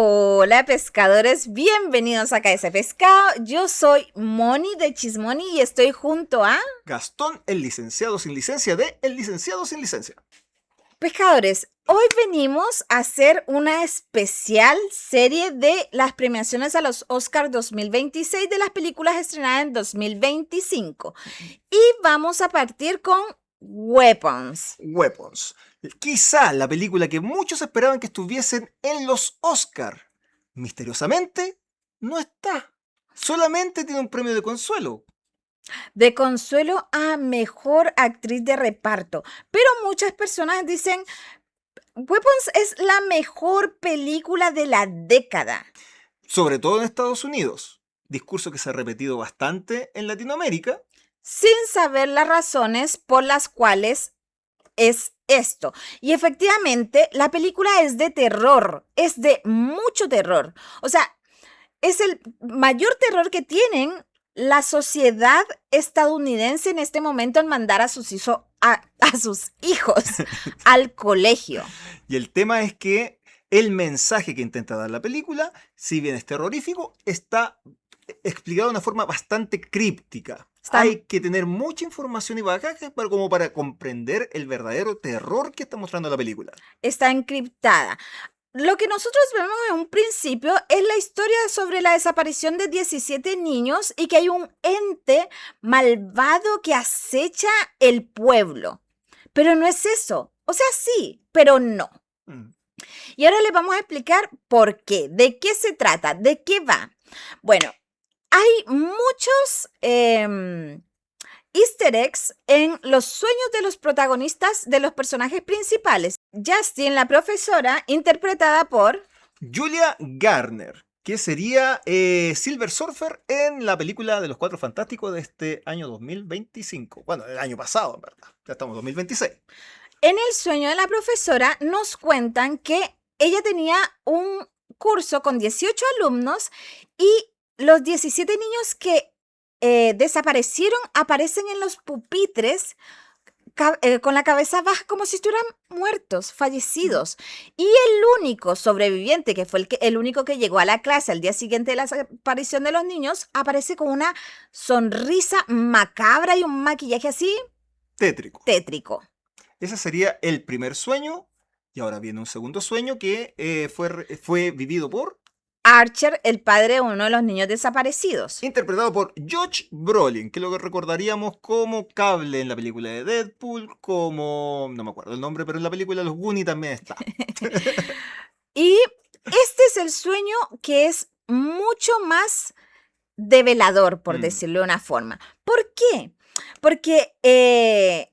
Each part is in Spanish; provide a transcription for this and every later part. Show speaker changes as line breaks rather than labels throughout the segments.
Hola pescadores, bienvenidos a KS Pescado. Yo soy Moni de Chismoni y estoy junto a...
Gastón, el licenciado sin licencia de El licenciado sin licencia.
Pescadores, hoy venimos a hacer una especial serie de las premiaciones a los Oscars 2026 de las películas estrenadas en 2025. Y vamos a partir con Weapons.
Quizá la película que muchos esperaban que estuviesen en los Oscar. Misteriosamente, no está. Solamente tiene un premio de consuelo.
De consuelo a mejor actriz de reparto. Pero muchas personas dicen, Weapons es la mejor película de la década.
Sobre todo en Estados Unidos. Discurso que se ha repetido bastante en Latinoamérica.
Sin saber las razones por las cuales es esto. Y efectivamente, la película es de terror. Es de mucho terror. O sea, es el mayor terror que tienen la sociedad estadounidense en este momento al mandar a sus hijos al colegio.
Y el tema es que el mensaje que intenta dar la película, si bien es terrorífico, está explicado de una forma bastante críptica. Hay que tener mucha información y bagaje como para comprender el verdadero terror que está mostrando la película.
Está encriptada. Lo que nosotros vemos en un principio es la historia sobre la desaparición de 17 niños y que hay un ente malvado que acecha el pueblo. Pero no es eso. O sea, sí, pero no. Y ahora les vamos a explicar por qué, de qué se trata, de qué va. Bueno, hay muchos easter eggs en los sueños de los protagonistas de los personajes principales. Justin, la profesora, interpretada por
Julia Garner, que sería Silver Surfer en la película de los Cuatro Fantásticos de este año 2025. Bueno, el año pasado, en verdad. Ya estamos en 2026.
En el sueño de la profesora nos cuentan que ella tenía un curso con 18 alumnos y los 17 niños que desaparecieron aparecen en los pupitres con la cabeza baja como si estuvieran muertos, fallecidos. Y el único sobreviviente, que fue el único que llegó a la clase al día siguiente de la desaparición de los niños, aparece con una sonrisa macabra y un maquillaje así tétrico.
Ese sería el primer sueño. Y ahora viene un segundo sueño que fue vivido por
Archer, el padre de uno de los niños desaparecidos.
Interpretado por Josh Brolin, que lo recordaríamos como Cable en la película de Deadpool, como... no me acuerdo el nombre, pero en la película de Los Goonies también está.
Y este es el sueño que es mucho más develador, por decirlo de una forma. ¿Por qué? Porque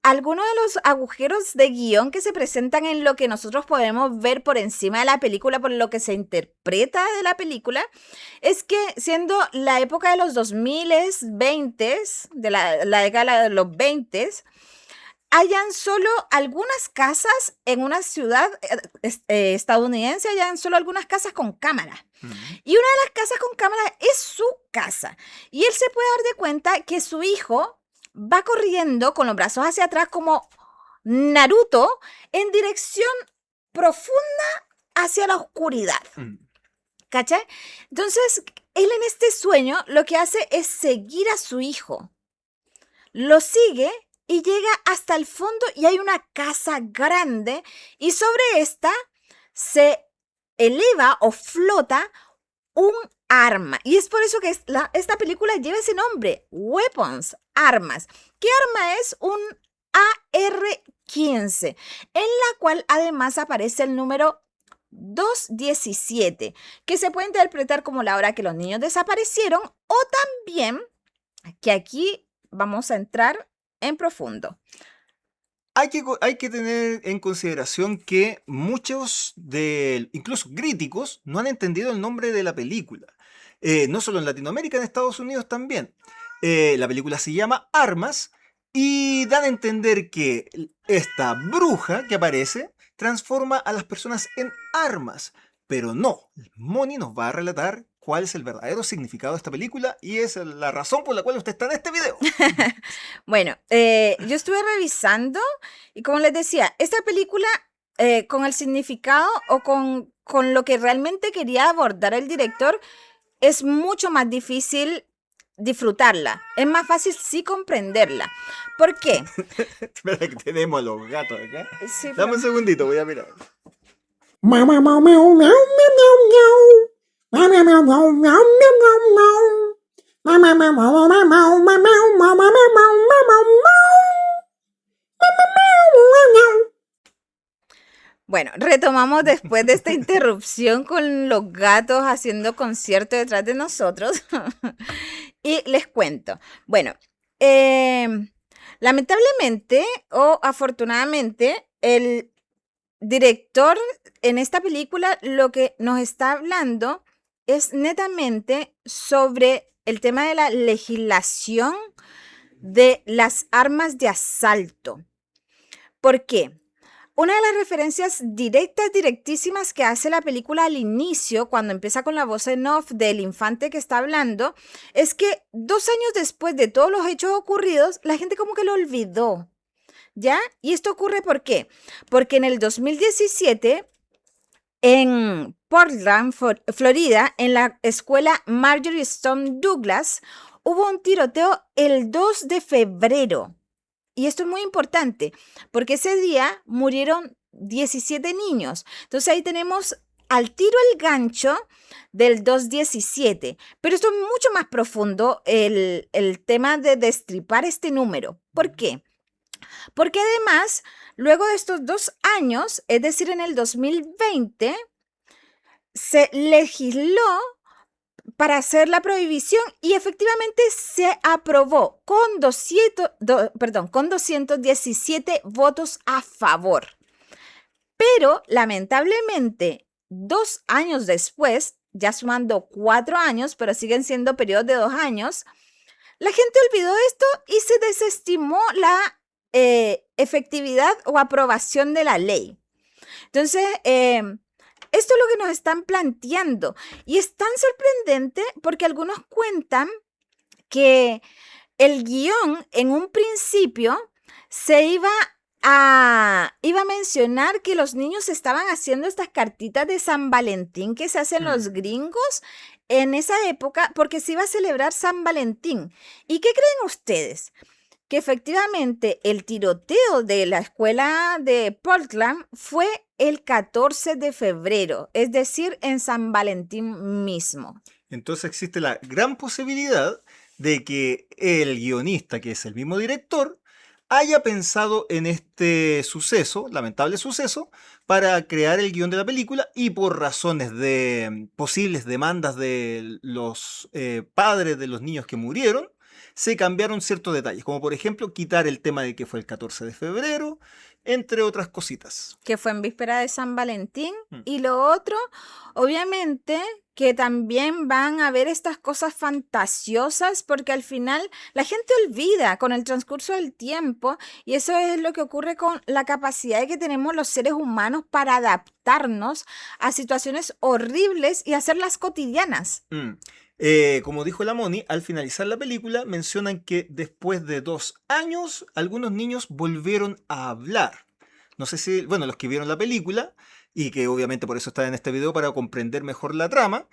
algunos de los agujeros de guión que se presentan en lo que nosotros podemos ver por encima de la película, por lo que se interpreta de la película, es que siendo la época de los 2000s, 20s, de la década de los 20s, hayan solo algunas casas en una ciudad estadounidense, hayan solo algunas casas con cámara. Y una de las casas con cámara es su casa. Y él se puede dar de cuenta que su hijo va corriendo con los brazos hacia atrás como Naruto en dirección profunda hacia la oscuridad. ¿Cachai? Entonces, él en este sueño lo que hace es seguir a su hijo. Lo sigue y llega hasta el fondo y hay una casa grande y sobre esta se eleva o flota un arma. Y es por eso que esta película lleva ese nombre, Weapons, armas. ¿Qué arma es? Un AR-15, en la cual además aparece el número 217, que se puede interpretar como la hora que los niños desaparecieron o también, que aquí vamos a entrar en profundo.
Hay que tener en consideración que muchos incluso críticos, no han entendido el nombre de la película. No solo en Latinoamérica, en Estados Unidos también. La película se llama Armas y dan a entender que esta bruja que aparece transforma a las personas en armas. Pero no, Moni nos va a relatar cuál es el verdadero significado de esta película y es la razón por la cual usted está en este video.
Bueno, yo estuve revisando y como les decía, esta película con el significado o con con lo que realmente quería abordar el director, es mucho más difícil disfrutarla. Es más fácil sí comprenderla. ¿Por qué?
Espera que tenemos a los gatos acá.
Sí,
Dame
pero
un segundito, voy a mirar.
Meow meow meow meow meow meow meow. Meow meow meow meow meow meow meow. Meow meow meow meow meow meow meow meow meow meow meow.
bueno, retomamos después de esta interrupción con los gatos haciendo concierto detrás de nosotros. Y les cuento. Bueno, lamentablemente o afortunadamente, el director en esta película lo que nos está hablando es netamente sobre el tema de la legislación de las armas de asalto. ¿Por qué? Una de las referencias directísimas que hace la película al inicio, cuando empieza con la voz en off del infante que está hablando, es que 2 años después de todos los hechos ocurridos, la gente como que lo olvidó, ¿ya? ¿Y esto ocurre por qué? Porque en el 2017, en Portland, Florida, en la escuela Marjorie Stone Douglas, hubo un tiroteo el 2 de febrero. Y esto es muy importante, porque ese día murieron 17 niños. Entonces ahí tenemos al tiro el gancho del 217. Pero esto es mucho más profundo, el tema de destripar este número. ¿Por qué? Porque además, luego de estos 2 años, es decir, en el 2020, se legisló para hacer la prohibición y efectivamente se aprobó con 217 votos a favor. Pero lamentablemente, 2 años después, ya sumando 4 años, pero siguen siendo periodos de 2 años, la gente olvidó esto y se desestimó la efectividad o aprobación de la ley. Entonces, esto es lo que nos están planteando y es tan sorprendente porque algunos cuentan que el guión en un principio se iba a mencionar que los niños estaban haciendo estas cartitas de San Valentín que se hacen los gringos en esa época porque se iba a celebrar San Valentín. ¿Y qué creen ustedes? Que efectivamente el tiroteo de la escuela de Portland fue el 14 de febrero, es decir, en San Valentín mismo.
Entonces existe la gran posibilidad de que el guionista, que es el mismo director, haya pensado en este suceso, lamentable suceso, para crear el guión de la película y por razones de posibles demandas de los padres de los niños que murieron, se cambiaron ciertos detalles, como por ejemplo quitar el tema de que fue el 14 de febrero, entre otras cositas.
Que fue en víspera de San Valentín.
Mm.
Y lo otro, obviamente, que también van a haber estas cosas fantasiosas porque al final la gente olvida con el transcurso del tiempo y eso es lo que ocurre con la capacidad que tenemos los seres humanos para adaptarnos a situaciones horribles y hacerlas cotidianas.
Como dijo la Moni, al finalizar la película mencionan que después de 2 años algunos niños volvieron a hablar. No sé si, bueno, los que vieron la película y que obviamente por eso están en este video para comprender mejor la trama,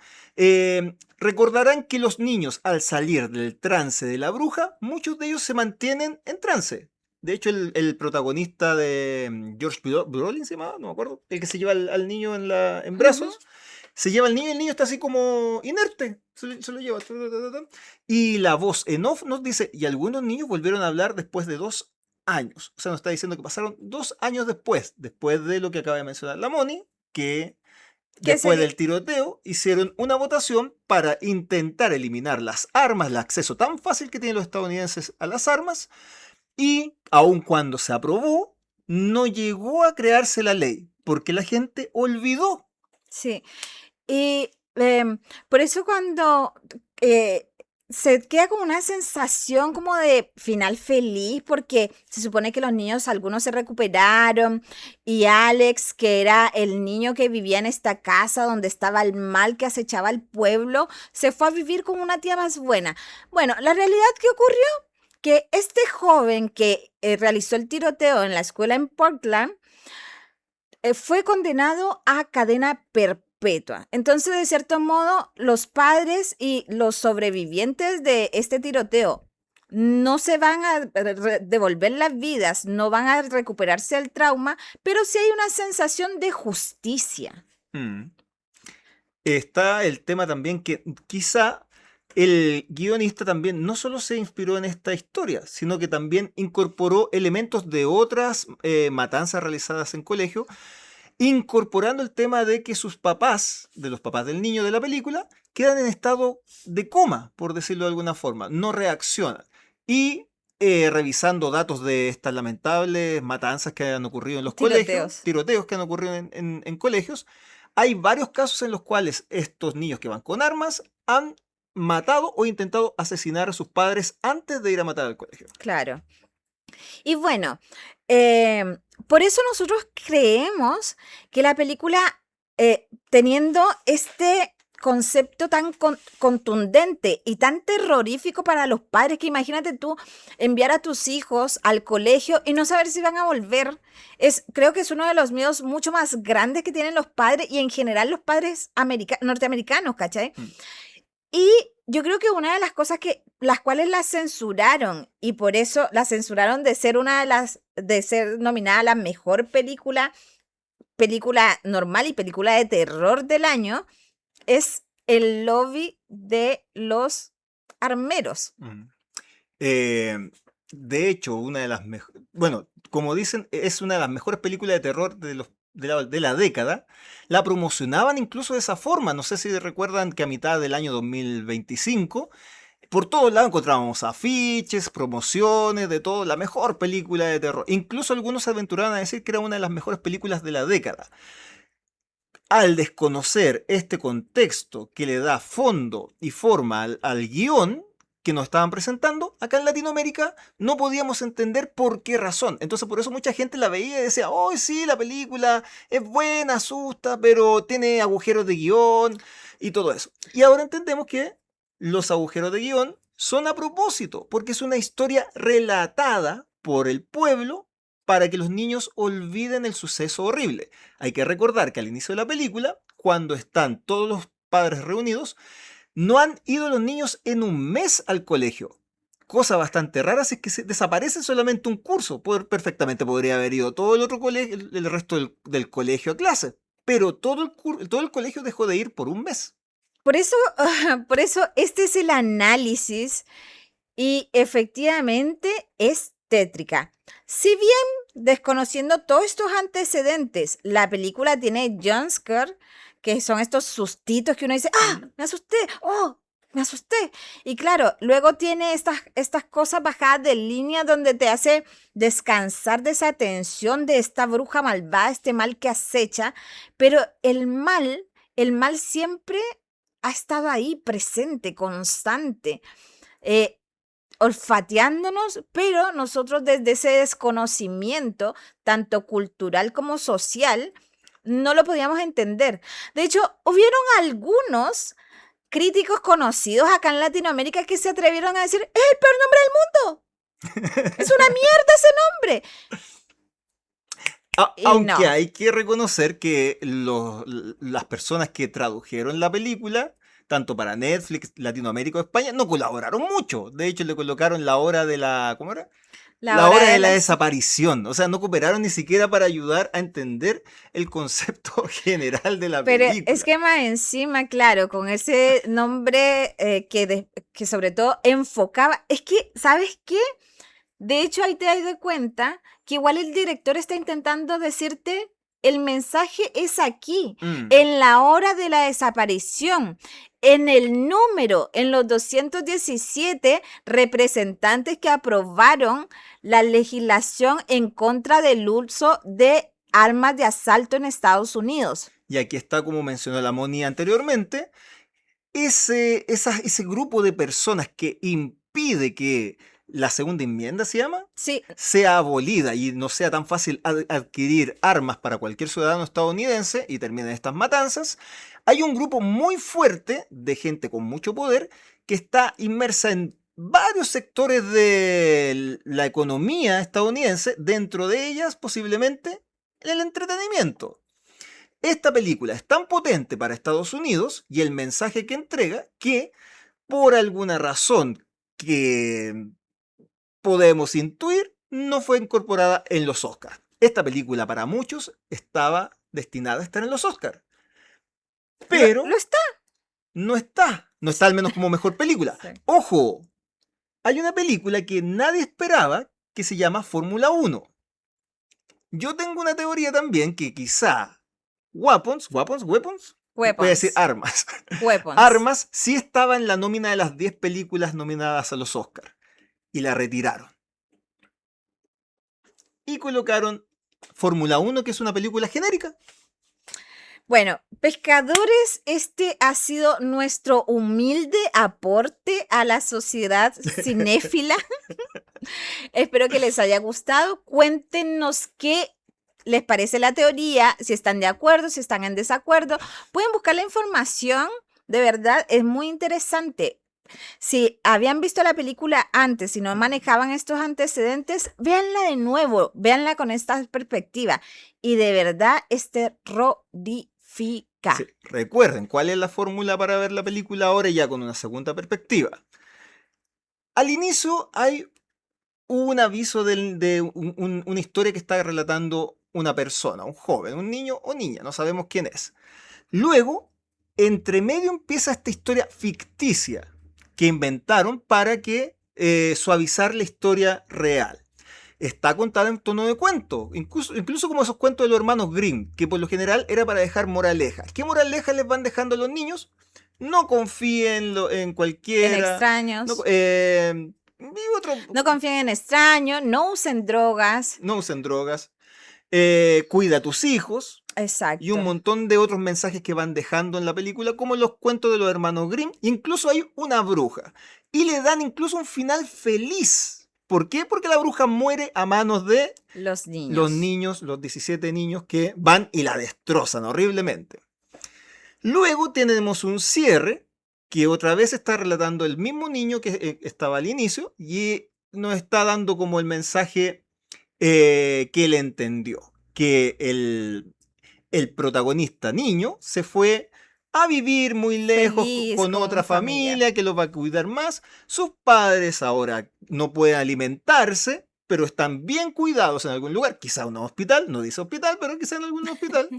recordarán que los niños al salir del trance de la bruja, muchos de ellos se mantienen en trance. De hecho, el protagonista de George Brolin se llamaba, no me acuerdo, el que se lleva al niño en brazos. Se lleva al niño y el niño está así como inerte. Se lo lleva. Y la voz en off nos dice, y algunos niños volvieron a hablar después de 2 años. O sea, nos está diciendo que pasaron 2 años después de lo que acaba de mencionar la Moni, que después del tiroteo hicieron una votación para intentar eliminar las armas, el acceso tan fácil que tienen los estadounidenses a las armas, y aun cuando se aprobó, no llegó a crearse la ley, porque la gente olvidó.
Sí. Y por eso cuando se queda como una sensación como de final feliz, porque se supone que los niños, algunos se recuperaron, y Alex, que era el niño que vivía en esta casa donde estaba el mal que acechaba al pueblo, se fue a vivir con una tía más buena. Bueno, la realidad que ocurrió, que este joven que realizó el tiroteo en la escuela en Portland, fue condenado a cadena perpetua. perpetua. Entonces, de cierto modo, los padres y los sobrevivientes de este tiroteo no se van a devolver las vidas, no van a recuperarse el trauma, pero sí hay una sensación de justicia.
Mm. Está el tema también que quizá el guionista también no solo se inspiró en esta historia, sino que también incorporó elementos de otras matanzas realizadas en colegio, incorporando el tema de que sus papás, de los papás del niño de la película, quedan en estado de coma, por decirlo de alguna forma, no reaccionan. Y revisando datos de estas lamentables matanzas que han ocurrido en los colegios, tiroteos que han ocurrido en colegios, hay varios casos en los cuales estos niños que van con armas han matado o intentado asesinar a sus padres antes de ir a matar al colegio.
Claro. Y bueno, por eso nosotros creemos que la película, teniendo este concepto tan contundente y tan terrorífico para los padres, que imagínate tú enviar a tus hijos al colegio y no saber si van a volver, creo que es uno de los miedos mucho más grandes que tienen los padres y en general los padres norteamericanos, ¿cachai? Y yo creo que una de las cosas las cuales la censuraron, y por eso la censuraron de ser de ser nominada a la mejor película normal y película de terror del año, es el lobby de los armeros.
De hecho, una de las mejores, bueno, como dicen, es una de las mejores películas de terror de la década. La promocionaban incluso de esa forma. No sé si recuerdan que a mitad del año 2025, por todos lados encontrábamos afiches, promociones, de todo, la mejor película de terror. Incluso algunos se aventuraban a decir que era una de las mejores películas de la década. Al desconocer este contexto que le da fondo y forma al guión que nos estaban presentando, acá en Latinoamérica no podíamos entender por qué razón. Entonces por eso mucha gente la veía y decía, oh sí, la película es buena, asusta, pero tiene agujeros de guión y todo eso. Y ahora entendemos que los agujeros de guión son a propósito, porque es una historia relatada por el pueblo para que los niños olviden el suceso horrible. Hay que recordar que al inicio de la película, cuando están todos los padres reunidos, no han ido los niños en un mes al colegio. Cosa bastante rara si es que desaparece solamente un curso. Perfectamente podría haber ido todo el otro colegio, el resto del colegio a clase. Pero todo el colegio dejó de ir por un mes.
Por eso este es el análisis y efectivamente es tétrica. Si bien, desconociendo todos estos antecedentes, la película tiene jumpscare, que son estos sustitos que uno dice, ¡ah! Me asusté, ¡oh! Me asusté. Y claro, luego tiene estas cosas bajadas de línea donde te hace descansar de esa tensión de esta bruja malvada, este mal que acecha, pero el mal siempre ha estado ahí, presente, constante. Olfateándonos, pero nosotros desde ese desconocimiento, tanto cultural como social, no lo podíamos entender. De hecho, hubieron algunos críticos conocidos acá en Latinoamérica que se atrevieron a decir, ¡es el peor nombre del mundo! ¡Es una mierda ese nombre!
Aunque no. Hay que reconocer que las personas que tradujeron la película, tanto para Netflix, Latinoamérica o España, no colaboraron mucho. De hecho, le colocaron la hora de la... ¿Cómo era? La hora de la desaparición. O sea, no cooperaron ni siquiera para ayudar a entender el concepto general de la película.
Pero es que más encima, claro, con ese nombre que sobre todo enfocaba... Es que, ¿sabes qué? De hecho, ahí te das cuenta que igual el director está intentando decirte... El mensaje es aquí, en la hora de la desaparición, en el número, en los 217 representantes que aprobaron la legislación en contra del uso de armas de asalto en Estados Unidos.
Y aquí está, como mencionó la Moni anteriormente, ese grupo de personas que impide que la segunda enmienda, ¿se llama?
Sí.
Sea abolida y no sea tan fácil adquirir armas para cualquier ciudadano estadounidense y terminen estas matanzas. Hay un grupo muy fuerte de gente con mucho poder que está inmersa en varios sectores de la economía estadounidense, dentro de ellas posiblemente el entretenimiento. Esta película es tan potente para Estados Unidos y el mensaje que entrega que, por alguna razón que podemos intuir, no fue incorporada en los Oscars. Esta película para muchos estaba destinada a estar en los Oscars, pero
Lo está.
no está al menos como mejor película.
Sí.
¡Ojo! Hay una película que nadie esperaba que se llama Fórmula 1. Yo tengo una teoría también que quizá Weapons, voy a decir armas.
Weapons.
Armas sí estaba en la nómina de las 10 películas nominadas a los Oscars y la retiraron. Y colocaron Fórmula 1, que es una película genérica.
Bueno, pescadores, este ha sido nuestro humilde aporte a la sociedad cinéfila. Espero que les haya gustado. Cuéntenos qué les parece la teoría, si están de acuerdo, si están en desacuerdo. Pueden buscar la información, de verdad, es muy interesante. Si habían visto la película antes, si no manejaban estos antecedentes, véanla de nuevo, véanla con esta perspectiva. Y de verdad es terrorífica.
Sí, recuerden cuál es la fórmula para ver la película ahora ya con una segunda perspectiva. Al inicio hay un aviso de una historia que está relatando una persona, un joven, un niño o niña, no sabemos quién es. Luego, entre medio empieza esta historia ficticia que inventaron para que suavizar la historia real. Está contada en tono de cuento, incluso como esos cuentos de los hermanos Grimm, que por lo general era para dejar moralejas. ¿Qué moralejas les van dejando a los niños? No confíen en cualquiera.
En extraños.
No,
No confíen en extraños, no usen drogas.
no usen drogas. Cuida a tus hijos.
Exacto.
Y un montón de otros mensajes que van dejando en la película, como los cuentos de los hermanos Grimm. Incluso hay una bruja. Y le dan incluso un final feliz. ¿Por qué? Porque la bruja muere a manos de
Los niños.
los 17 niños que van y la destrozan horriblemente. Luego tenemos un cierre que otra vez está relatando el mismo niño que estaba al inicio y nos está dando como el mensaje que él entendió. Que el protagonista niño se fue a vivir muy lejos
Feliz,
con
con
otra
un familiar.
familia que los va a cuidar más. Sus padres ahora no pueden alimentarse, pero están bien cuidados en algún lugar. Quizá en un hospital, no dice hospital, pero quizá en algún hospital.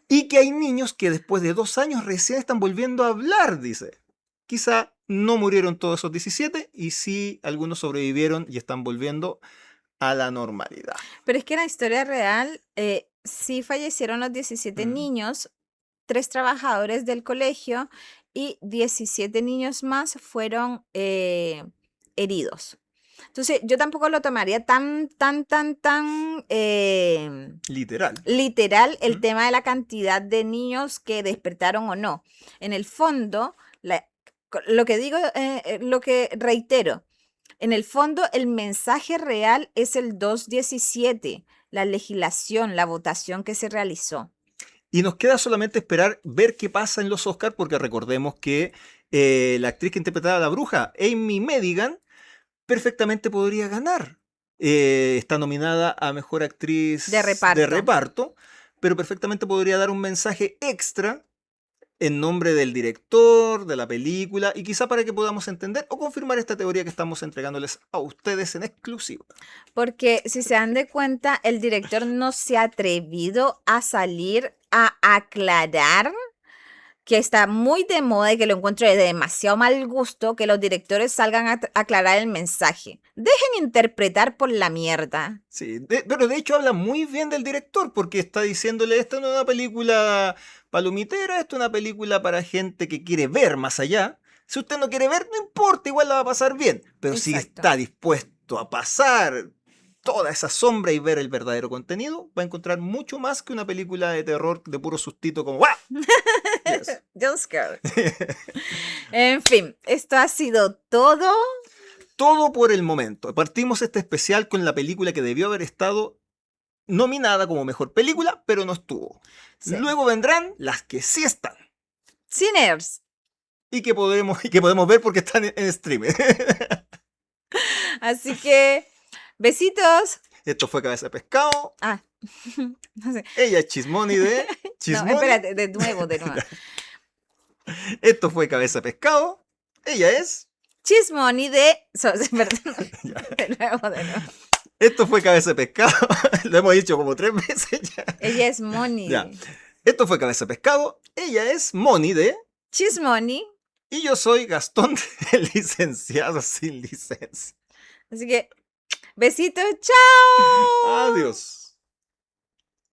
Y que hay niños que después de 2 años recién están volviendo a hablar, dice. Quizá no murieron todos esos 17 y sí algunos sobrevivieron y están volviendo a la normalidad.
Pero es que en la historia real sí fallecieron los 17 niños, 3 trabajadores del colegio y 17 niños más fueron heridos. Entonces, yo tampoco lo tomaría tan
Literal.
el tema de la cantidad de niños que despertaron o no. En el fondo, lo que digo, lo que reitero, en el fondo el mensaje real es el 217, la legislación, la votación que se realizó.
Y nos queda solamente esperar ver qué pasa en los Oscars, porque recordemos que la actriz que interpretaba a la bruja, Amy Madigan, perfectamente podría ganar. Está nominada a Mejor Actriz
De reparto.
Pero perfectamente podría dar un mensaje extra en nombre del director, de la película, y quizá para que podamos entender o confirmar esta teoría que estamos entregándoles a ustedes en exclusiva.
Porque si se dan de cuenta, el director no se ha atrevido a salir a aclarar, que está muy de moda y que lo encuentro de demasiado mal gusto que los directores salgan a aclarar el mensaje. Dejen interpretar por la mierda.
Sí, pero de hecho habla muy bien del director porque está diciéndole, esta no es una película palomitera, esto es una película para gente que quiere ver más allá. Si usted no quiere ver, no importa, igual la va a pasar bien. Pero si
Exacto.
está dispuesto a pasar toda esa sombra y ver el verdadero contenido, va a encontrar mucho más que una película de terror de puro sustito como ¡guau! Yes.
Jump scare. En fin, esto ha sido todo.
Todo por el momento. Partimos este especial con la película que debió haber estado nominada como mejor película, pero no estuvo.
Sí.
Luego vendrán las que sí están
Sinners.
y que podemos ver porque están en streaming.
Así que, besitos.
Esto fue Cabeza de Pescado.
Ah, no sé.
Ella es Chismoni de
No,
Chismoni.
espérate, de nuevo.
Esto fue Cabeza de Pescado. Ella es.
Chismoni perdón, de nuevo.
Esto fue Cabeza de Pescado. Lo hemos dicho como 3 veces ya.
Ella es Moni.
Ya. Esto fue Cabeza de Pescado. Ella es Moni de.
Chismoni.
Y yo soy Gastón, el licenciado sin licencia.
Así que, besitos, chao.
Adiós.